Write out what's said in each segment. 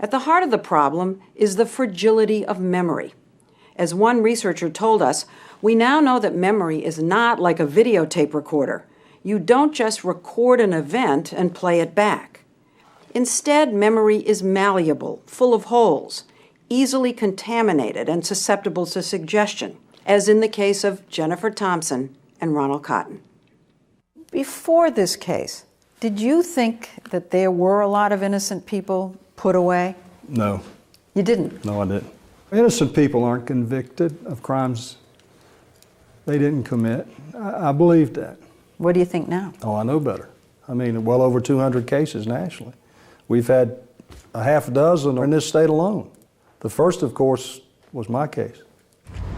At the heart of the problem is the fragility of memory. As one researcher told us, we now know that memory is not like a videotape recorder. You don't just record an event and play it back. Instead, memory is malleable, full of holes, easily contaminated and susceptible to suggestion, as in the case of Jennifer Thompson and Ronald Cotton. Before this case, did you think that there were a lot of innocent people put away? No. You didn't? No, I didn't. Innocent people aren't convicted of crimes they didn't commit. I believe that. What do you think now? Oh, I know better. I mean, well over 200 cases nationally. We've had a half dozen in this state alone. The first, of course, was my case.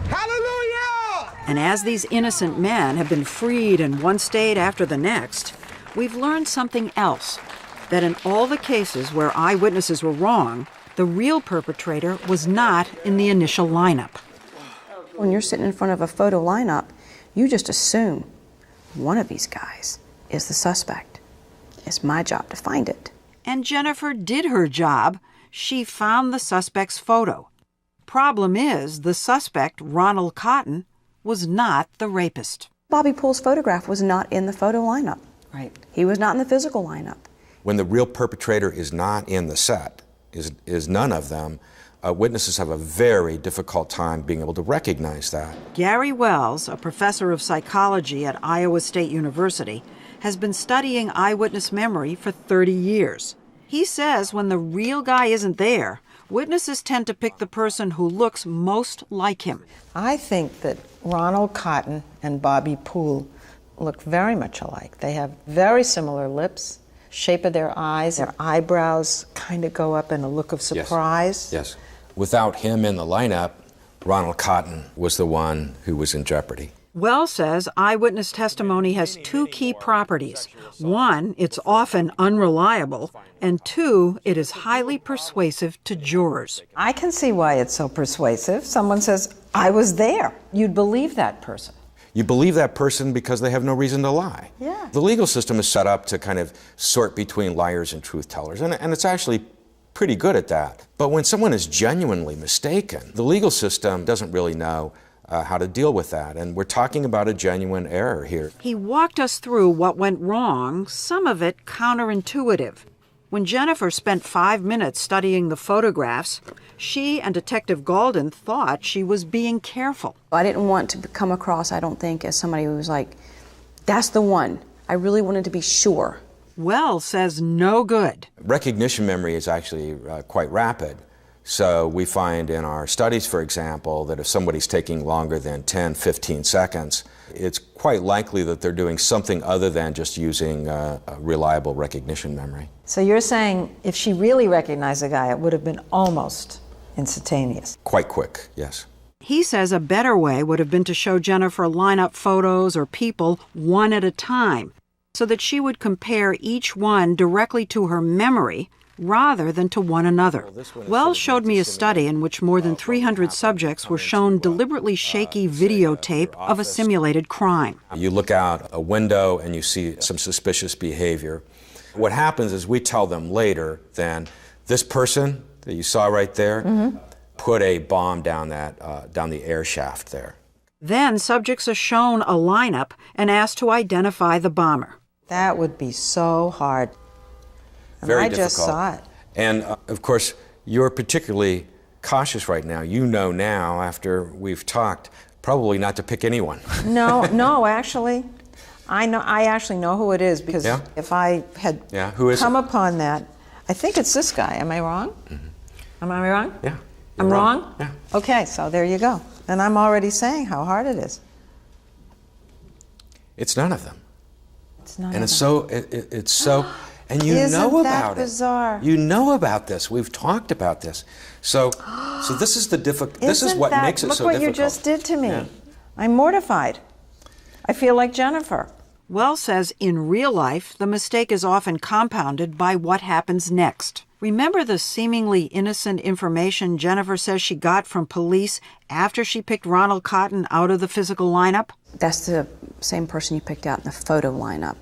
Hallelujah! And as these innocent men have been freed in one state after the next, we've learned something else, that in all the cases where eyewitnesses were wrong, the real perpetrator was not in the initial lineup. When you're sitting in front of a photo lineup, you just assume one of these guys is the suspect. It's my job to find it. And Jennifer did her job. She found the suspect's photo. Problem is, the suspect, Ronald Cotton, was not the rapist. Bobby Poole's photograph was not in the photo lineup. Right. He was not in the physical lineup. When the real perpetrator is not in the set, is none of them, witnesses have a very difficult time being able to recognize that. Gary Wells, a professor of psychology at Iowa State University, has been studying eyewitness memory for 30 years. He says when the real guy isn't there, witnesses tend to pick the person who looks most like him. I think that Ronald Cotton and Bobby Poole look very much alike. They have very similar lips, shape of their eyes, their eyebrows kind of go up in a look of surprise. Yes. Without him in the lineup, Ronald Cotton was the one who was in jeopardy. Wells says eyewitness testimony has two key properties. One, it's often unreliable, and two, it is highly persuasive to jurors. I can see why it's so persuasive. Someone says, I was there. You'd believe that person. You believe that person because they have no reason to lie. Yeah. The legal system is set up to kind of sort between liars and truth tellers, and it's actually pretty good at that. But when someone is genuinely mistaken, the legal system doesn't really know how to deal with that, and we're talking about a genuine error here. He walked us through what went wrong, some of it counterintuitive. When Jennifer spent 5 minutes studying the photographs, she and Detective Galden thought she was being careful. I didn't want to come across, I don't think, as somebody who was like, that's the one. I really wanted to be sure. Wells says no good. Recognition memory is actually quite rapid. So we find in our studies, for example, that if somebody's taking longer than 10, 15 seconds, it's quite likely that they're doing something other than just using a reliable recognition memory. So you're saying if she really recognized the guy, it would have been almost instantaneous. Quite quick, yes. He says a better way would have been to show Jennifer lineup photos or people one at a time, so that she would compare each one directly to her memory rather than to one another. Wells showed me a study in which more than 300 subjects were shown deliberately shaky videotape of a simulated crime. You look out a window and you see some suspicious behavior. What happens is we tell them later then, this person that you saw right there put a bomb down the air shaft there. Then subjects are shown a lineup and asked to identify the bomber. That would be so hard. And Very I difficult. just saw it. And of course, you're particularly cautious right now. You know now, after we've talked, probably not to pick anyone. No, actually, I actually know who it is because if I had come upon that, I think it's this guy. Am I wrong? Mm-hmm. Am I wrong? Yeah. I'm wrong? Yeah. Okay, so there you go. And I'm already saying how hard it is. It's none of them. It's none and of it's them. it's so, and you Isn't know that about bizarre? it. You know about this. We've talked about this. So this is the difficult. This is what makes it so difficult. Look what you just did to me. Yeah. I'm mortified. I feel like Jennifer. Wells says in real life, the mistake is often compounded by what happens next. Remember the seemingly innocent information Jennifer says she got from police after she picked Ronald Cotton out of the physical lineup? That's the same person you picked out in the photo lineup.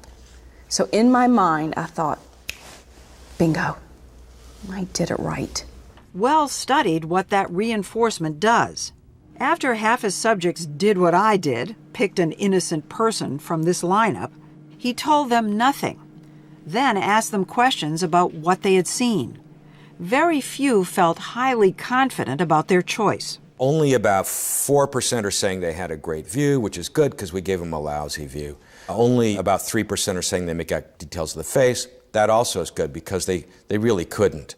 So in my mind, I thought, bingo, I did it right. Wells studied what that reinforcement does. After half his subjects did what I did, picked an innocent person from this lineup, he told them nothing, then asked them questions about what they had seen. Very few felt highly confident about their choice. Only about 4% are saying they had a great view, which is good because we gave them a lousy view. Only about 3% are saying they make out details of the face. That also is good because they really couldn't.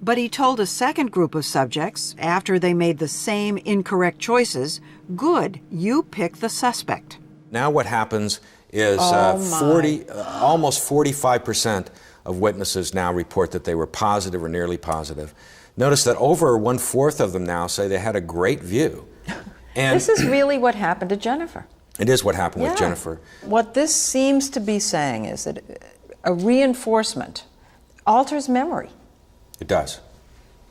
But he told a second group of subjects, after they made the same incorrect choices, good, you pick the suspect. Now what happens is almost 45% of witnesses now report that they were positive or nearly positive. Notice that over 1/4 of them now say they had a great view. And This is really what happened to Jennifer. it is what happened with Jennifer. What this seems to be saying is that a reinforcement alters memory It does.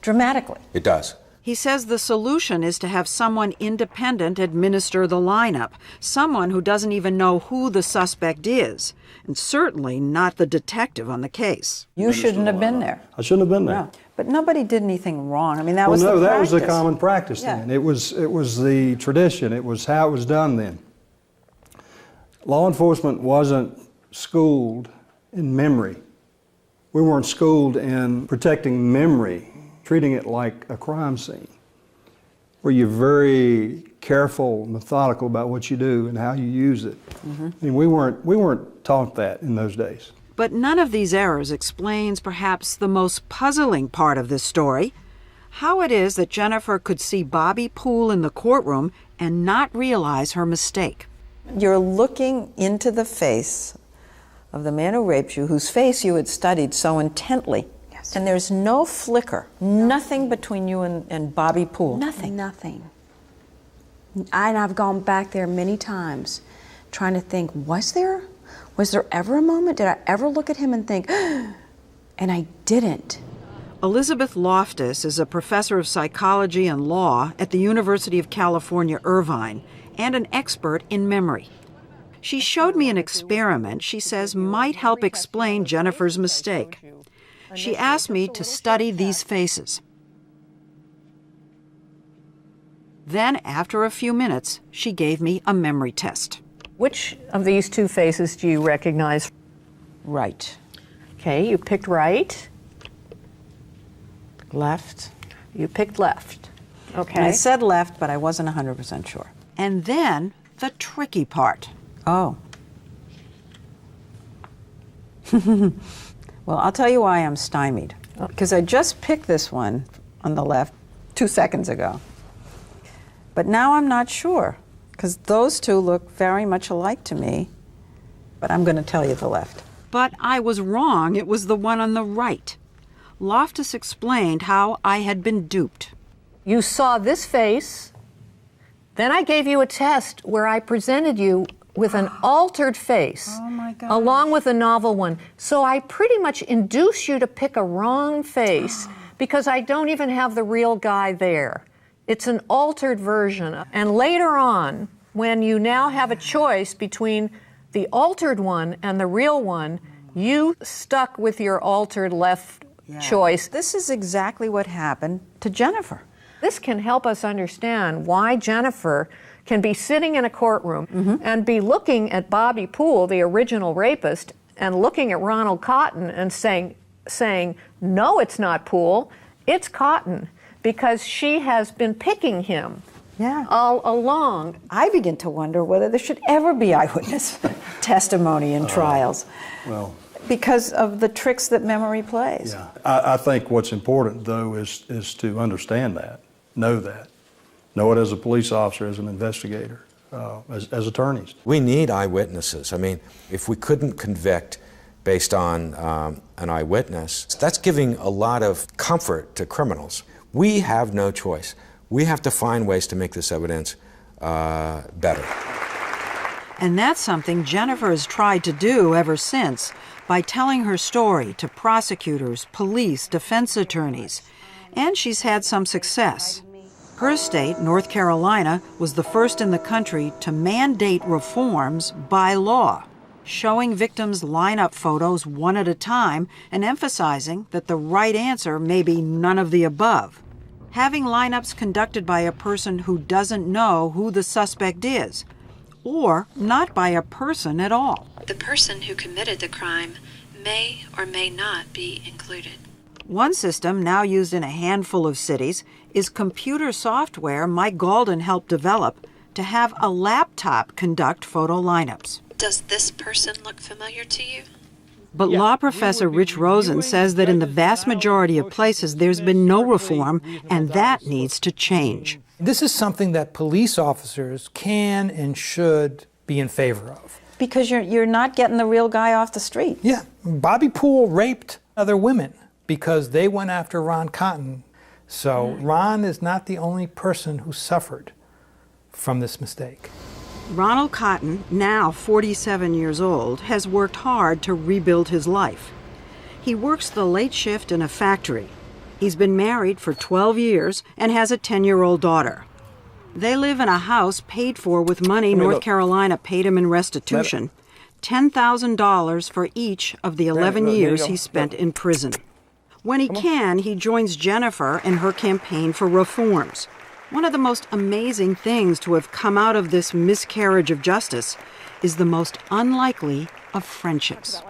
dramatically. It does. He says the solution is to have someone independent administer the lineup, someone who doesn't even know who the suspect is, and certainly not the detective on the case. You shouldn't have been there. I shouldn't have been there. No, but nobody did anything wrong. I mean, that Well, was no, the that was the practice. common practice Yeah. then. It was the tradition. It was how it was done then. Law enforcement wasn't schooled in memory. We weren't schooled in protecting memory, treating it like a crime scene, where you're very careful, methodical about what you do and how you use it. I mean, we weren't taught that in those days. But none of these errors explains perhaps the most puzzling part of this story, how it is that Jennifer could see Bobby Poole in the courtroom and not realize her mistake. You're looking into the face of the man who raped you, whose face you had studied so intently. Yes. And there's no flicker, nothing between you and Bobby Poole. Nothing. And I've gone back there many times trying to think, was there ever a moment? Did I ever look at him and think, and I didn't. Elizabeth Loftus is a professor of psychology and law at the University of California, Irvine, and an expert in memory. She showed me an experiment she says might help explain Jennifer's mistake. She asked me to study these faces. Then, after a few minutes, she gave me a memory test. Which of these two faces do you recognize? Right. Okay, you picked right. Left. You picked left. I Okay. said left, but I wasn't 100% sure. And then, the tricky part. Oh. Well, I'll tell you why I'm stymied. Because I just picked this one on the left 2 seconds ago. But now I'm not sure, because those two look very much alike to me. But I'm going to tell you the left. But I was wrong. It was the one on the right. Loftus explained how I had been duped. You saw this face, then I gave you a test where I presented you with an altered face, along with a novel one. So I pretty much induced you to pick a wrong face because I don't even have the real guy there. It's an altered version. And later on, when you now have a choice between the altered one and the real one, you stuck with your altered left choice. This is exactly what happened to Jennifer. This can help us understand why Jennifer can be sitting in a courtroom and be looking at Bobby Poole, the original rapist, and looking at Ronald Cotton and saying, no, it's not Poole, it's Cotton, because she has been picking him all along. I begin to wonder whether there should ever be eyewitness testimony in trials. Well, because of the tricks that memory plays. yeah. I think what's important, though, is to understand that, know that. Know it as a police officer, as an investigator, as attorneys. We need eyewitnesses. I mean, if we couldn't convict based on an eyewitness, that's giving a lot of comfort to criminals. We have no choice. We have to find ways to make this evidence better. And that's something Jennifer has tried to do ever since by telling her story to prosecutors, police, defense attorneys. And she's had some success. Her state, North Carolina, was the first in the country to mandate reforms by law, showing victims lineup photos one at a time and emphasizing that the right answer may be none of the above. having lineups conducted by a person who doesn't know who the suspect is, or not by a person at all. The person who committed the crime may or may not be included. One system now used in a handful of cities is computer software Mike Galden helped develop to have a laptop conduct photo lineups. Does this person look familiar to you? But law professor Rich Rosen says that in the vast majority of places there's been no reform, and that needs to change. This is something that police officers can and should be in favor of. Because you're not getting the real guy off the street. Yeah, Bobby Poole raped other women because they went after Ron Cotton. So Ron is not the only person who suffered from this mistake. Ronald Cotton, now 47 years old, has worked hard to rebuild his life. He works the late shift in a factory. He's been married for 12 years and has a 10-year-old daughter. They live in a house paid for with money North Carolina paid him in restitution, $10,000 for each of the 11 years he spent in prison. When he can, he joins Jennifer in her campaign for reforms. One of the most amazing things to have come out of this miscarriage of justice is the most unlikely of friendships.